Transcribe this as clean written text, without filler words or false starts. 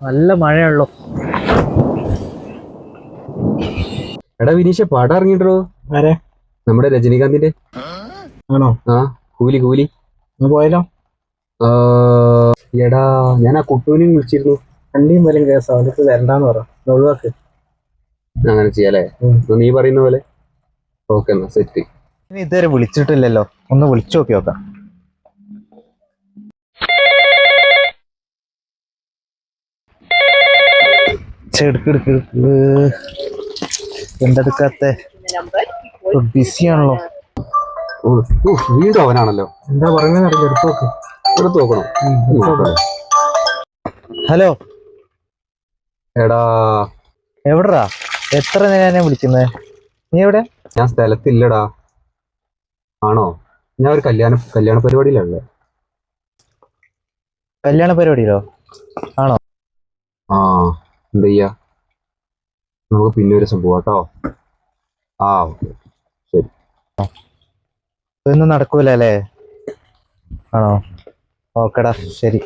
നല്ല മഴയുള്ളൂ. എടാ വിനീഷ പാടം ഇറങ്ങിട്ടോ. ആരെ? നമ്മുടെ രജനീകാന്തിന്റെ. ആണോ? ആ കൂലി കൂലി. പോയാലോ? എടാ ഞാൻ ആ കുട്ടൂനെയും വിളിച്ചിരുന്നു. വണ്ടിയും പോലും കേസാ, അവർക്ക് വരണ്ടാന്ന് പറ, ഒഴിവാക്ക്. അങ്ങനെ ചെയ്യാലേ? നീ പറയുന്ന പോലെ. ഓക്കെ എന്നാ സെറ്റ്. ഇനി ഇതുവരെ വിളിച്ചിട്ടില്ലല്ലോ, ഒന്ന് വിളിച്ചു നോക്കി നോക്കാം. എന്തെടുക്കാത്ത? ബിസിയാണല്ലോ. വീണ്ടും അവനാണല്ലോ. എന്താ പറയുന്നത് അറിയില്ല, എടുത്തു നോക്ക്. എടുത്ത് നോക്കണം. ഹലോ എടാ എവിടെടാ? എത്ര നേരം വിളിക്കുന്നത്? നീ എവിടെ? ഞാൻ സ്ഥലത്തില്ലടാ. ആണോ? ഞാൻ ഒരു കല്യാണ പരിപാടിയിലല്ലേ. കല്യാണ പരിപാടിയിലോ? ആണോ? ആ എന്താ ചെയ്യാ, നമുക്ക് പിന്നെ ഒരു സംഭവം കേട്ടോ. ആ ഓക്കെ ശരി. ഇതൊന്നും നടക്കൂല അല്ലേ? ആണോ? ഓക്കെടാ ശരി.